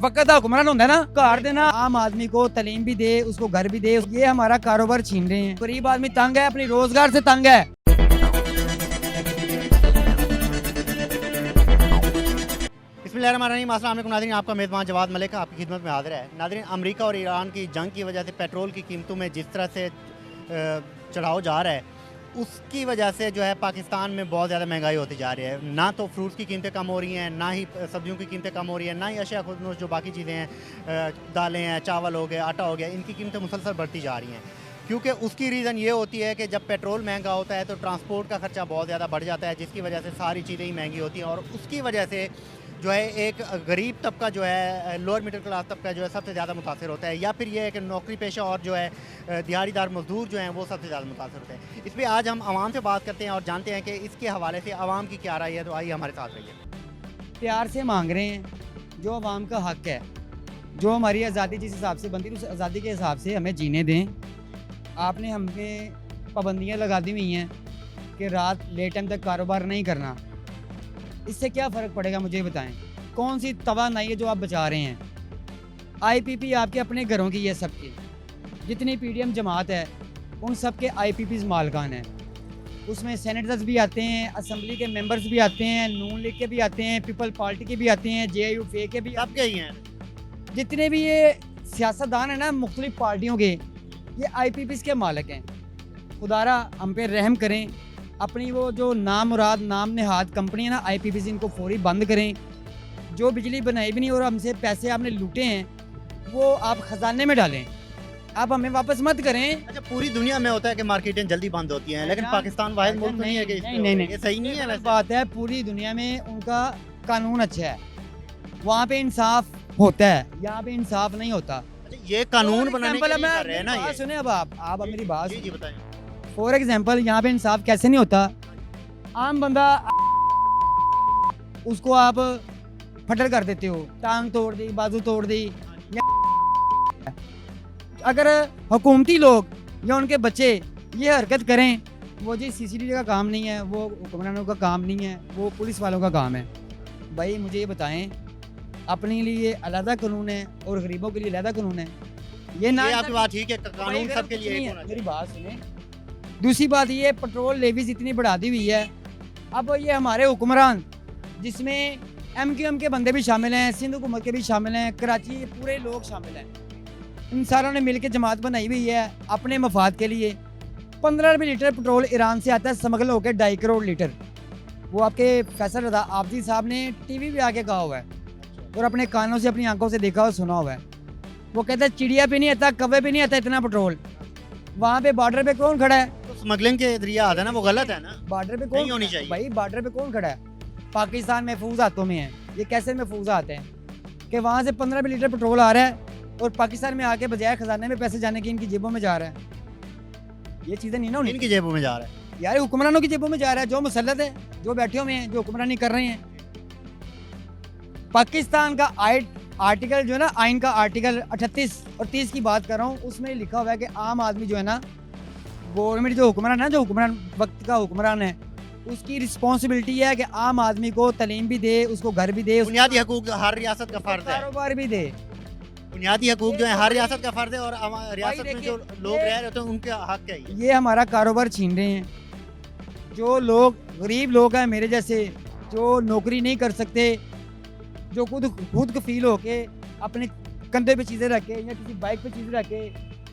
वक्त का हुक्मरान होता है ना, घर देना, आम आदमी को तालीम भी दे, उसको घर भी दे। ये हमारा कारोबार छीन रहे हैं। गरीब आदमी तंग है, अपनी रोजगार से तंग है। बिस्मिल्लाहिर्रहमानिर्रहीम, अस्सलाम वालेकुम नाज़रीन, आपका मेज़बान जवाद मलिक आपकी खिदमत में हाजिर है। नाज़रीन, अमेरिका और ईरान की जंग की वजह से पेट्रोल की कीमतों में जिस तरह से चढ़ाव जा रहा है, उसकी वजह से जो है पाकिस्तान में बहुत ज़्यादा महंगाई होती जा रही है। ना तो फ्रूट्स की कीमतें कम हो रही हैं, ना ही सब्जियों की कीमतें कम हो रही हैं, ना ही अशिया खुदनोश जो बाकी चीज़ें हैं, दालें हैं, चावल हो गए, आटा हो गया, इनकी कीमतें मुसलसल बढ़ती जा रही हैं। क्योंकि उसकी रीज़न ये होती है कि जब पेट्रोल महंगा होता है तो ट्रांसपोर्ट का खर्चा बहुत ज़्यादा बढ़ जाता है, जिसकी वजह से सारी चीज़ें ही महंगी होती हैं। और उसकी वजह से जो है एक गरीब तबका जो है, लोअर मिडिल क्लास तबका जो है सबसे ज़्यादा मुतासर होता है, या फिर ये है कि नौकरी पेशा और जो है दिहाड़ीदार मजदूर जो हैं वो सबसे ज़्यादा मुतासर होते हैं। इस पर आज हम आवाम से बात करते हैं और जानते हैं कि इसके हवाले से आवाम की क्या राय है। तो आइए हमारे साथ रहिए। प्यार से मांग रहे हैं, जो आवाम का हक है, जो हमारी आज़ादी जिस हिसाब से बनती है उस आज़ादी के हिसाब से हमें जीने दें। आपने हमें पाबंदियाँ लगा दी हुई हैं कि रात लेट टाइम तक कारोबार नहीं करना। इससे क्या फ़र्क पड़ेगा मुझे बताएं? कौन सी तवानाई है जो आप बचा रहे हैं? आईपीपी आपके अपने घरों की है, सबकी जितनी पीडीएम जमात है उन सब के आईपीपी मालकान हैं। उसमें सेनेटर्स भी आते हैं, असम्बली के मेंबर्स भी आते हैं, नून लीग के भी आते हैं, पीपल पार्टी के भी आते हैं, JUF के भी, सबके ही हैं। जितने भी ये सियासतदान हैं ना मुख्तलिफ पार्टियों के, ये आईपीपी के मालिक हैं। खुदारा हम पे रहम करें, अपनी वो जो नामुराद नाम नेहाद कंपनी है ना आईपीपी, इनको फौरी बंद करें। जो बिजली बनाई भी नहीं और हमसे पैसे आपने लूटे हैं वो आप खजाने में डालें, आप हमें वापस मत करें। अच्छा, पूरी दुनिया में होता है कि मार्केटें जल्दी बंद होती हैं, लेकिन पाकिस्तान वाहिद मुल्क नहीं है कि नहीं, ये सही नहीं है। वैसे बात है, पूरी दुनिया में उनका कानून अच्छा है, वहाँ पे इंसाफ होता है, यहाँ पे इंसाफ नहीं होता। अच्छा, ये कानून बनाने के लिए कर रहे हैं ना ये। सुने अब आप मेरी बात जी बताएं। फॉर एग्जाम्पल, यहाँ पे इंसाफ कैसे नहीं होता? आम बंदा उसको आप फटर कर देते हो, टांग तोड़ दी, बाजू तोड़ दी। अगर हुकूमती लोग या उनके बच्चे ये हरकत करें, वो जी CCTV का काम नहीं है, वो हुक्मरानों का काम नहीं है, वो पुलिस वालों का काम है। भाई मुझे ये बताएं, अपने लिए अलग कानून है और गरीबों के लिए अलग कानून है? ये ना ये आपकी बात ठीक है, कानून सबके लिए एक होना मेरी चाहिए। बात सुने। दूसरी बात ये, पेट्रोल लेवीज इतनी बढ़ा दी हुई है। अब ये हमारे हुक्मरान, जिसमें MQM के बंदे भी शामिल हैं, सिंध हुकूमत के भी शामिल हैं, कराची के पूरे लोग शामिल हैं, इन सारों ने मिलकर जमात बनाई हुई है अपने मफाद के लिए। 15 रुपये लीटर पेट्रोल ईरान से आता है स्मगल होकर 2.5 करोड़ लीटर। वो आपके फैसल रज़ा आबदी साहब ने TV पे आके कहा हुआ है और अपने कानों से अपनी आंखों से देखा और सुना हुआ है। वो कहता है चिड़िया पे नहीं आता, कौवे पे नहीं आता इतना पेट्रोल। वहाँ पे बॉर्डर पे कौन खड़ा है? तो स्मगलिंग के जरिए आता है ना, वो गलत है ना, बॉर्डर पे नहीं कौन होनी खड़ा है? चाहिए। भाई बॉर्डर पे कौन खड़ा है? पाकिस्तान महफूज हाथों में है। ये कैसे महफूज आते हैं कि वहाँ से 15 रुपये लीटर पेट्रोल आ रहा है और पाकिस्तान में आके बजाय खजाने में पैसे जाने की इनकी जेबों में जा रहा है। ये चीज़ें नहीं ना होनी। इनकी जेबों में जा रहा है यार हुक्मरानों की जेबों में जा रहा है, जो मुसल्लत है, जो बैठे हुए हैं, जो हुक्मरानी कर रहे हैं। पाकिस्तान का आर्टिकल जो है ना, आइन का आर्टिकल 38 और 30 की बात कर रहा हूँ, उसमें लिखा हुआ है कि आम आदमी जो है ना, गवर्नमेंट जो हुक्मरान है, जो हुक्मरान वक्त का हुक्मरान है, उसकी रिस्पॉन्सिबिलिटी है कि आम आदमी को तालीम भी दे, उसको घर भी दे, बुनियादी हकूक हर रियासत का फर्ज है। कारोबार भी दे। बुनियादी हकूक जो है हर रियासत का फर्ज है, और रियासत में जो देखिए, लोग रह रहे होते हैं उनके हक है ये। ये हमारा कारोबार छीन रहे हैं। जो लोग गरीब लोग हैं मेरे जैसे, जो नौकरी नहीं कर सकते, जो खुद कफील होके अपने कंधे पे चीज़ें रख के या किसी बाइक पे चीज़ें रख के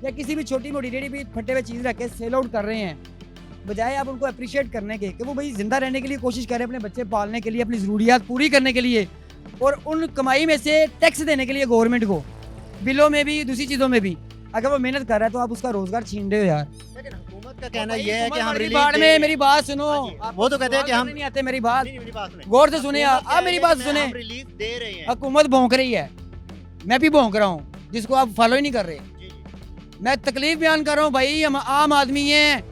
या किसी भी छोटी मोटी रेडी भी फट्टे पे चीज़ रख के सेल आउट कर रहे हैं, बजाय आप उनको अप्रिशिएट करने के कि वो भाई जिंदा रहने के लिए कोशिश करें, अपने बच्चे पालने के लिए, अपनी ज़रूरियात पूरी करने के लिए, और उन कमाई में से टैक्स देने के लिए गवर्नमेंट को, बिलों में भी, दूसरी चीज़ों में भी। अगर वो मेहनत कर रहा है तो आप उसका रोजगार छीन रहे हो यार। लेकिन हुकूमत का कहना ये है कि हम रिलीफ बाढ़ में, मेरी बात सुनो, हाँ जी, वो तो कहते हैं कि हम नहीं आते, मेरी बात मेरी बात सुने, गौर से सुने आप, हुकूमत मेरी कह बात रही है सुने। हम रिलीफ दे रहे हैं। हुकूमत भौंक रही है, मैं भी भौंक रहा हूँ, जिसको आप फॉलो ही नहीं कर रहे। जी, जी। मैं तकलीफ बयान कर रहा हूँ भाई, हम आम आदमी हैं।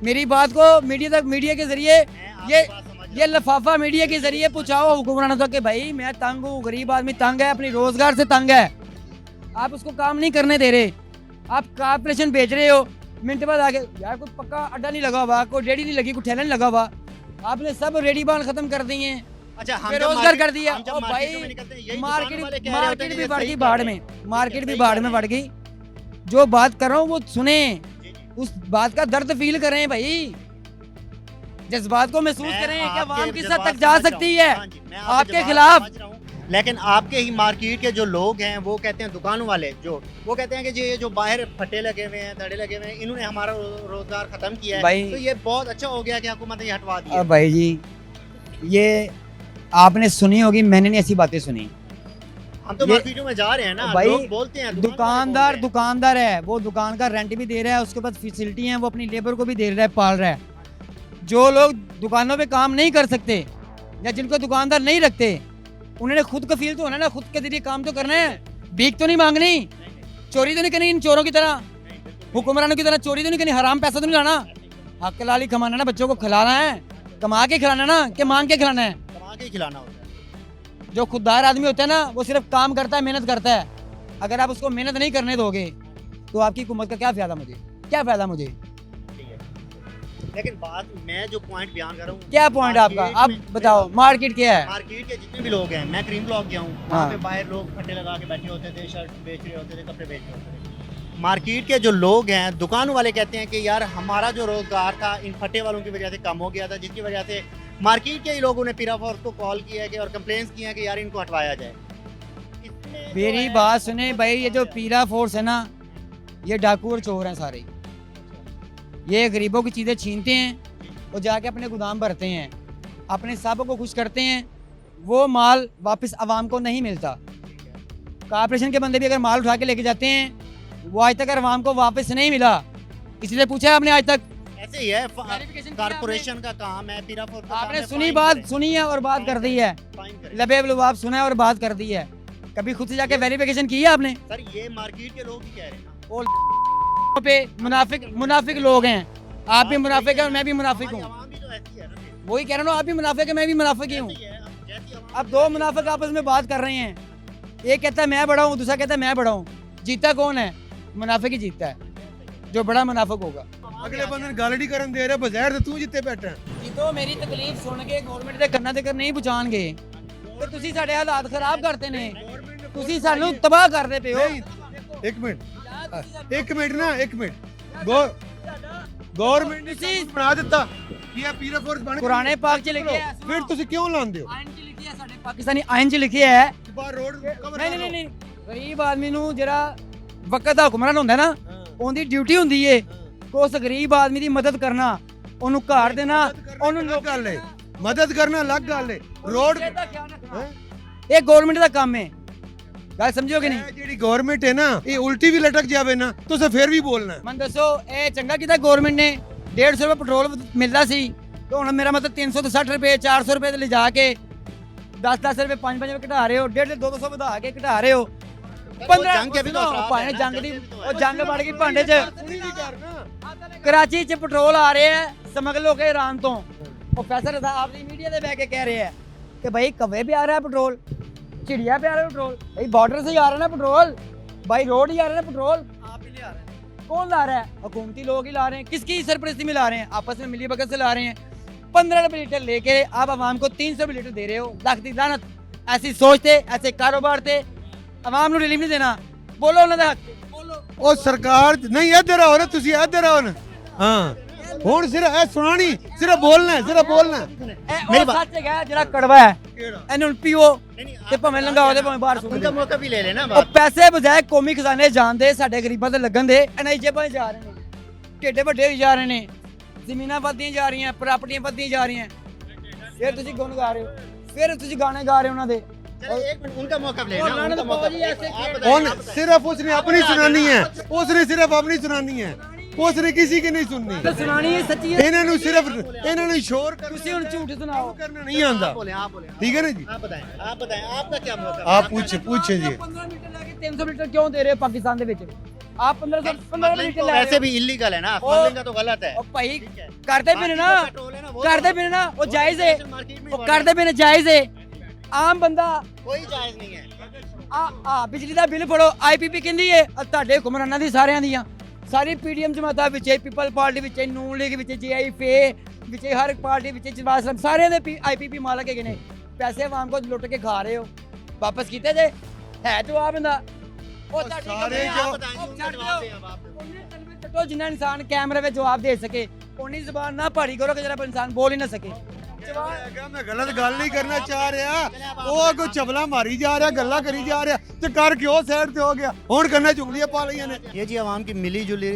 मेरी बात को मीडिया के जरिए, मैं आपकी ये बात समझ ये लफाफा मीडिया के जरिए पहुँचाओ हुक्मरानों तक कि भाई मैं तंग हूँ, गरीब आदमी तंग है, अपनी रोजगार से तंग है, आप उसको काम नहीं करने दे रहे, आप कारपोरेशन बेच रहे हो। मिनट बाद आगे यार कोई पक्का अड्डा नहीं लगा हुआ, कोई रेडी नहीं लगी, कोई ठेला नहीं लगा हुआ, आपने सब रेडी बान खत्म कर दिए हैं। अच्छा, हम जब बेरोजगार कर दिया। हम जब ओ मार्केटों में भाई निकलते हैं, यही दुकान वाले कह रहे होते हैं मार्केट कि भी ये बढ़ सही गई कर बाढ़ रहे में, हैं। मार्केट भी सही बाढ़ कर में रहे बढ़ गई। जो बात कर रहा हूँ वो सुने, जी, जी। उस बात का दर्द फील करें भाई, जज्बात को महसूस मैं करें कि आपके अवाम किस हद जज्बात तक जा समझ रहा सकती हूँ। है हाँ जी, मैं आपके जज्बात खिलाफ। समझ रहा हूँ। लेकिन आपके ही मार्केट के जो लोग हैं वो कहते हैं, दुकानों वाले जो, वो कहते हैं कि ये जो बाहर फटे लगे हुए हैं, धड़े लगे हुए हैं, इन्होंने हमारा रोजगार खत्म किया है, भाई- तो ये बहुत अच्छा हो गया कि हुकूमत ने ये हटवा दिया। अब भाई जी, ये आपने सुनी होगी, मैंने नहीं ऐसी बातें सुनी। हम तो ये- मार्केटों में जा रहे हैं ना, भाई, लोग बोलते हैं, दुकानदार दुकानदार है, वो दुकान का रेंट भी दे रहा है, उसके बाद फैसिलिटी है, वो अपनी लेबर को भी दे रहा है, पाल रहा है। जो लोग दुकानों पे काम नहीं कर सकते या जिनको दुकानदार नहीं रखते, उन्होंने खुद कफील तो होना ना, खुद के जरिए काम तो करना है, भीख तो नहीं मांगनी, चोरी तो नहीं करनी इन चोरों की तरह, हुक्मरानों की तरह चोरी तो नहीं करनी, हराम पैसा तो नहीं लाना, हक लाली कमाना ना, बच्चों को खिलाना है, कमा के खिलाना ना, कि मांग के खिलाना है। कमा के ही खिलाना होता है। जो खुददार आदमी होता है ना, वो सिर्फ काम करता है, मेहनत करता है। अगर आप उसको मेहनत नहीं करने दोगे तो आपकी हुकूमत का क्या फायदा मुझे, क्या फायदा मुझे? ठीक है। लेकिन बात, मैं जो पॉइंट बयान कर रहा हूँ, क्या पॉइंट आपका, मार्केट आप में- बताओ, मार्केट क्या है? मार्केट के जितने भी लोग हैं, मैं क्रीम ब्लॉक गया हूँ, वहाँ हाँ। पे बाहर लोग फटे लगा के बैठे होते थे, शर्ट बेच रहे होते थे, कपड़े बेच रहे होते थे। मार्केट के जो लोग हैं, दुकानों वाले कहते हैं कि यार हमारा जो रोजगार था इन फटे वालों की वजह से कम हो गया था, जिसकी वजह से मार्केट के ही लोगों ने पीरा फोर्स को कॉल किया है कि और कंप्लेंट्स की हैं कि यार इनको हटवाया जाए। इसमें जो मेरी है- बात सुने भाई, ये जो पीरा फोर्स है ना, ये डाकू और चोर हैं सारे, ये गरीबों की चीज़ें छीनते हैं और जाके अपने गोदाम भरते हैं, अपने साहबों को खुश करते हैं, वो माल वापस आवाम को नहीं मिलता। कॉर्पोरेशन के बंदे भी अगर माल उठा के लेके जाते हैं, वो आज तक आवाम को वापस नहीं मिला। इसलिए पूछा है आपने आज तक? ऐसे ही है, Verification किया कारपोरेशन का काम है, पीरा फोर्स का काम आपने है, सुनी फाइन बात, करें, सुनी है और बात कर दी है, फाइन करें। लबेब लुबाब सुना है और बात कर दी है। कभी खुद से जाके वेरिफिकेशन की है आपने? सर ये मार्केट के लोग ही कह रहे हैं ना। वो पे मुनाफिक लोग हैं, आप भी मुनाफिक हैं और मैं भी मुनाफिक हूँ। आवाम भी तो ऐसी है ना फिर। वही कह रहा हूँ, आप भी मुनाफिक है, मैं भी मुनाफिक ही हूँ। ऐसी है, जैसी आवाम अब दो मुनाफिक आपस में बात कर रहे हैं, एक कहता है मैं बड़ा हूँ, दूसरा कहता है मैं बड़ा हूँ, जीता कौन है? मुनाफिक ही जीतता है, जो बड़ा मुनाफिक होगा। अगले बंदे ने गाली करन दे रहे बगैर तू जिੱਤੇ बैठा ਜਦੋਂ ਮੇਰੀ ਤਕਲੀਫ ਸੁਣ ਕੇ ਗਵਰਨਮੈਂਟ ਦੇ ਕੰਨਾਂ ਤੇ ਨਹੀਂ ਪਹੁੰਚਾਣਗੇ ਤੇ ਤੁਸੀਂ ਸਾਡੇ ਹਾਲਾਤ ਖਰਾਬ ਕਰਤੇ ਨੇ, ਤੁਸੀਂ ਸਾਨੂੰ ਤਬਾਹ ਕਰਦੇ ਪਏ ਹੋ। एक मिनट ना एक मिनट गवर्नमेंट ने ਤੁਸੀਂ बना ਦਿੱਤਾ ਕਿ ਇਹ ਪੀਰਾ ਫੋਰਸ ਬਣ ਕੁਰਾਨੇ ਪਾਕ ਚ ਲਿਖਿਆ ਹੈ, ਫਿਰ ਤੁਸੀਂ ਕਿਉਂ ਲਾਉਂਦੇ ਹੋ ਆਇਨ ਚ ਲਿਖਿਆ ਹੈ, ਸਾਡੇ ਪਾਕਿਸਤਾਨੀ ਆਇਨ ਚ ਲਿਖਿਆ ਹੈ। ਬਾਹਰ ਰੋਡ ਕਵਰ ਨਹੀਂ ਗਰੀਬ ਆਦਮੀ ਨੂੰ ਜਿਹੜਾ ਵਕਤ ਦਾ ਹੁਕਮਰਾਨ ਹੁੰਦਾ ਨਾ, ਉਹਦੀ ਡਿਊਟੀ ਹੁੰਦੀ ਏ ਕਿ ਉਸ ਗਰੀਬ ਆਦਮੀ ਦੀ ਮਦਦ ਕਰਨਾ, ਉਹਨੂੰ ਘਰ ਦੇਣਾ, ਉਹਨੂੰ ਅਲੱਗ ਗੱਲ ਹੈ ਮਦਦ ਕਰਨਾ ਅਲੱਗ ਗੱਲ ਹੈ ਰੋਡ ਇਹ ਗਵਰਨਮੈਂਟ ਦਾ ਕੰਮ ਹੈ, ਗੱਲ ਸਮਝੋ ਕਿ ਨਹੀਂ? ਇਹ ਜਿਹੜੀ ਗਵਰਨਮੈਂਟ ਹੈ ਨਾ ਇਹ ਉਲਟੀ ਵੀ ਲਟਕ ਜਾਵੇ ਨਾ ਤੁਸੀਂ ਫਿਰ ਵੀ ਬੋਲਣਾ ਮੈਨੂੰ ਦੱਸੋ, ਇਹ ਚੰਗਾ ਕੀਤਾ ਗਵਰਨਮੈਂਟ ਨੇ, 150 ਰੁਪਏ ਪੈਟਰੋਲ ਮਿਲਦਾ ਸੀ ਤੇ ਹੁਣ ਮੇਰਾ ਮਤਲਬ 360 ਰੁਪਏ 400 ਰੁਪਏ ਤੇ ਲਿਜਾ ਕੇ 10-10 ਰੁਪਏ 5-5 ਰੁਪਏ ਘਟਾ ਰਹੇ ਹੋ, 150-200 ਵਧਾ ਕੇ ਘਟਾ ਰਹੇ ਹੋ। 15 जंग के भी तो असरात ਭਾਵੇਂ हैं ना, ਜੰਗ ਦੀ जंग के भी तो ਉਹ है। ਜੰਗ ਵੜ ਗਈ ਭਾਂਡੇ 'ਚ। ਕਰਾਚੀ 'ਚ ਪੈਟਰੋਲ ਆ ਰਿਹਾ ਹੈ ਸਮਗਲ ਹੋ ਕੇ ਈਰਾਨ ਤੋਂ, ਪ੍ਰੋਫੈਸਰ ਸਾਹਿਬ ਆਪਣੀ ਮੀਡੀਆ ਤੇ ਬਹਿ ਕੇ ਕਹਿ ਰਹੇ ਹੈ ਕਿ ਭਾਈ ਕਵੇ पे आ रहा है पेट्रोल, चिड़िया पे आ रहा है पेट्रोल, भाई बॉर्डर से ही आ रहा है ना पेट्रोल, भाई रोड ही आ रहा है ना पेट्रोल, आप ही ले आ रहे हैं। कौन ला रहा है? हुकूमती लोग ही ला रहे हैं। किसकी सरपरस्ती में ला रहे हैं? आपस में मिली भगत से ला रहे हैं। 15 रुपये लीटर लेके आप आवाम को 300 रुपये लीटर दे रहे हो। लाख दी लानत, ऐसी सोचते ऐसे कारोबार थे, आवाम ਨੂੰ ਰਿਲੀਫ ਨਹੀਂ ਦੇਣਾ। ਬੋਲੋ ਉਹਨਾਂ ਦਾ ਹੱਕ, ਬੋਲੋ। ਉਹ ਸਰਕਾਰ ਨਹੀਂ ਇੱਧਰ ਆਓ ਨਾ ਤੁਸੀਂ ਇੱਧਰ ਆਓ ਨਾ ਹਾਂ ਹੁਣ ਸਿਰਫ ਇਹ ਸੁਣਾਣੀ ਸਿਰਫ ਬੋਲਣਾ ਸਿਰਫ ਬੋਲਣਾ ਇਹ ਮੇਰੀ ਉਹ ਬਾਤ- ਸੱਚ ਹੈਗਾ ਜਿਹੜਾ ਕੜਵਾ ਹੈ, ਇਹਨੂੰ ਹੁਣ ਪੀਓ नहीं, नहीं, ਤੇ आप- ਭਾਵੇਂ ਲੰਗਾਓ ਤੇ ਭਾਵੇਂ ਬਾਹਰ ਸੁੱਟ उनका ਦਿਓ। मौका भी ले लेना ਉਹ बात। ਪੈਸੇ ਬਜਾਏ ਕੌਮੀ ਖਜ਼ਾਨੇ ਜਾਣਦੇ ਸਾਡੇ ਗਰੀਬਾਂ ਤੇ ਲੱਗਣ ਦੇ, ਇਹਨਾਂ ਜੇਬਾਂ 'ਚ ਜਾ ਰਹੇ ਨੇ, ਢੇਡੇ ਵੱਡੇ ਹੋਈ ਜਾ ਰਹੇ ਨੇ, ਜ਼ਮੀਨਾਂ ਵੱਧਦੀਆਂ ਜਾ ਰਹੀਆਂ, ਪ੍ਰਾਪਰਟੀਆਂ ਵੱਧਦੀਆਂ ਜਾ ਰਹੀਆਂ। ਫਿਰ ਤੁਸੀਂ ਗੁਣ ਗਾ ਰਹੇ ਹੋ, ਫਿਰ ਤੁਸੀਂ ਗਾਣੇ ਗਾ ਰਹੇ ਹੋ ਉਹਨਾਂ ਦੇ। चलो एक मिनट, उनका मौका ले और लेना, लानत उनका मौका बाजी ले ऐसे लेना। आप खेल- बताइए, ਹੁਣ आप बताइए। ਸਿਰਫ ਉਸਨੇ ਆਪਣੀ ਸੁਣਾਣੀ ਹੈ ਉਸਨੇ ਸਿਰਫ ਆਪਣੀ ਸੁਣਾਣੀ ਹੈ ਉਸਨੇ ਕਿਸੇ ਕੀ ਨਹੀਂ ਸੁਣਨੀ ਤਾਂ ਸੁਣਾਣੀ ਹੈ ਸੱਚੀ ਹੈ। ਇਹਨਾਂ ਨੂੰ ਸਿਰਫ ਇਹਨਾਂ ਨੂੰ ਸ਼ੋਰ ਤੁਸੀਂ ਹੁਣ ਝੂਠ ਸੁਣਾਓ। ਕਰਨਾ ਨਹੀਂ ਆਉਂਦਾ आप बोले, आप बोले, ठीक है ना जी आप बताएं आपका क्या मौका? आप पूछे जी 15 लीटर ला के 300 लीटर क्यों दे रहे हो पाकिस्तान ਦੇ ਵਿੱਚ? आप 1500 स्मगलिंग लीटर तो ले वैसे भी इलीगल है ना, स्मगलिंग का तो गलत है। ਉਹ ਭਾਈ ठीक है। ਕਰਦੇ ਪਏ ਨੇ ਨਾ, बाकी जो पेट्रोल है ना, वो ਕਰਦੇ तो- ਪਏ ਨੇ ਨਾ, ਉਹ वो ਜਾਇਜ਼ ਹੈ। तो मार्केट में ਉਹ बढ़ ਕਰਦੇ ਪਏ ਨੇ ਜਾਇਜ਼ ਹੈ। ਆਮ ਬੰਦਾ कोई जायज नहीं है। ਆ ਬਿਜਲੀ ਦਾ ਬਿੱਲ ਫੜੋ, ਆਈਪੀਪੀ ਕਹਿੰਦੀ ਏ ਤੁਹਾਡੇ ਹੁਕਮਰਾਨਾਂ ਦੀ ਸਾਰਿਆਂ ਦੀਆਂ, ਸਾਰੀ ਪੀਡੀਐਮ ਜਮਾਤਾਂ ਵਿੱਚ, ਪੀਪਲ ਪਾਰਟੀ ਵਿੱਚ, ਨੂਨ ਲੀਗ ਵਿੱਚ, ਜੀਆਈ ਫੇ ਵਿੱਚ, ਹਰ ਪਾਰਟੀ ਵਿੱਚ, ਜਵਾਸਲਮ ਸਾਰਿਆਂ ਦੇ ਆਈਪੀਪੀ ਮਾਲਕ ਹੈਗੇ ਨੇ। ਪੈਸੇ ਆਵਾਮ ਕੋ ਲੁੱਟ ਕੇ ਖਾ ਰਹੇ ਹੋ ਵਾਪਸ ਕੀਤੇ ਜੇ ਹੈ ਜਵਾਬ ਇਹਦਾ ਉਹ ਤੁਹਾਡੀ ਸਾਰੇ ਕੰਪਨੀ ਜੋ- ਆਪ ਉਹਨੇ ਤਨਵੇ ਕੱਟੋ ਜਿੰਨਾ ਇਨਸਾਨ ਕੈਮਰੇ ਵਿੱਚ ਜਵਾਬ ਦੇ ਸਕੇ ਉਨੀ ਜ਼ਬਾਨ ਨਾ ਭਾਰੀ ਕਰੋ ਕਿ ਜਿਹੜਾ ਇਨਸਾਨ ਬੋਲ ਹੀ ਨਾ ਸਕੇ ਜਵਾਬ ਹੈਗਾ ਮੈਂ ਗਲਤ ਗੱਲ ਨਹੀਂ ਕਰਨਾ ਚਾਹ ਰਿਹਾ ਉਹ ਅੱਗੋਂ ਚਵਲਾ ਮਾਰੀ ਜਾ ਰਿਹਾ ਗੱਲਾਂ ਕਰੀ ਜਾ ਰਿਹਾ ਤੇ ਕਰ ਕਿਉਂ ਸਾਈਡ ਤੇ ਹੋ ਗਿਆ ਹੁਣ ਕੰਨਾਂ ਚੁਗਲੀਆਂ ਪਾ ਲਈਆਂ ਨੇ ये जी आवाम की मिली जुली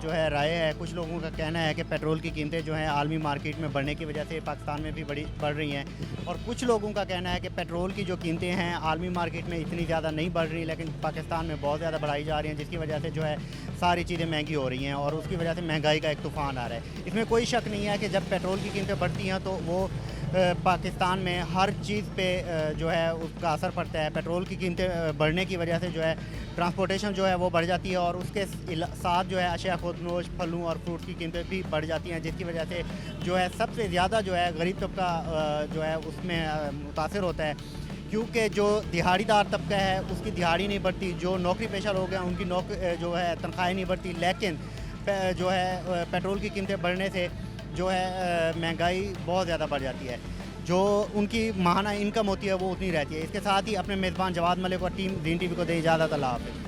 जो है राय है। कुछ लोगों का कहना है कि पेट्रोल की कीमतें जो हैं आलमी मार्केट में बढ़ने की वजह से पाकिस्तान में भी बढ़ रही हैं और कुछ लोगों का कहना है कि पेट्रोल की जो कीमतें हैं आलमी मार्केट में इतनी ज़्यादा नहीं बढ़ रही लेकिन पाकिस्तान में बहुत ज़्यादा बढ़ाई जा रही हैं जिसकी वजह से जो है सारी चीज़ें महंगी हो रही हैं और उसकी वजह से महंगाई का एक तूफ़ान आ रहा है। इसमें कोई शक नहीं है कि जब पेट्रोल की कीमतें बढ़ती हैं तो वो पाकिस्तान में हर चीज़ पे जो है उसका असर पड़ता है। पेट्रोल की कीमतें बढ़ने की वजह से जो है ट्रांसपोर्टेशन जो है वो बढ़ जाती है और उसके साथ जो है अशिया खुदनोश फलों और फ्रूट्स की कीमतें भी बढ़ जाती हैं जिसकी वजह से जो है सबसे ज़्यादा जो है गरीब तबका जो है उसमें मुतासर होता है क्योंकि जो दिहाड़ीदार तबका है उसकी दिहाड़ी नहीं बढ़ती, जो नौकरी पेशा लोग हैं उनकी जो है तनख्वाहें नहीं बढ़ती लेकिन जो है पेट्रोल की कीमतें बढ़ने से जो है महंगाई बहुत ज़्यादा बढ़ जाती है। जो उनकी माहाना इनकम होती है वो उतनी रहती है। इसके साथ ही अपने मेज़बान जवाद मलिक और टीम ग्रीन टीवी को दे इजाज़त। अल्लाह हाफ़िज़।